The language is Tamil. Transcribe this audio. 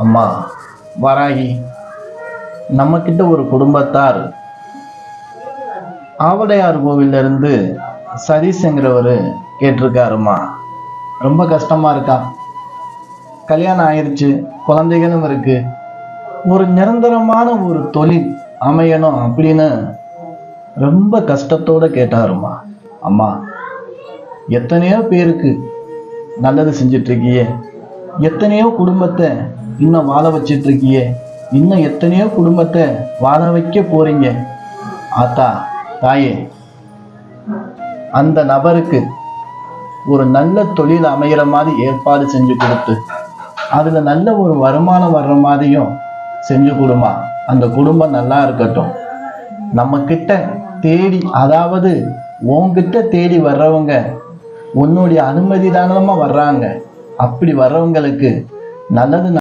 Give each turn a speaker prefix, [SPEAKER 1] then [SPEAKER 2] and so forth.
[SPEAKER 1] அம்மா வராகி, நம்மக்கிட்ட ஒரு குடும்பத்தார் ஆவடையார் கோவில்ல இருந்து சதீஷ்ங்கிறவர் கேட்டிருக்காருமா. ரொம்ப கஷ்டமா இருக்கா. கல்யாணம் ஆயிடுச்சு, குழந்தைகளும் இருக்கு. ஒரு நிரந்தரமான ஒரு தொழில் அமையணும் அப்படின்னு ரொம்ப கஷ்டத்தோட கேட்டாருமா. அம்மா, எத்தனையோ பேருக்கு நல்லது செஞ்சிட்டு இருக்கியே, எத்தனையோ குடும்பத்தை இன்னும் வாழ வச்சிட்டு இருக்கியே, இன்னும் எத்தனையோ குடும்பத்தை வாழ வைக்க போறீங்க. ஆத்தா, தாயே, அந்த நபருக்கு ஒரு நல்ல தொழில் அமைகிற மாதிரி ஏற்பாடு செஞ்சு கொடுத்து அதுல நல்ல ஒரு வருமானம் வர்ற மாதிரியும் செஞ்சு கொடுமா. அந்த குடும்பம் நல்லா இருக்கட்டும். நம்ம கிட்ட தேடி, அதாவது உன்கிட்ட தேடி வர்றவங்க உன்னுடைய அனுமதி தானமா வர்றாங்க. அப்படி வர்றவங்களுக்கு நல்லது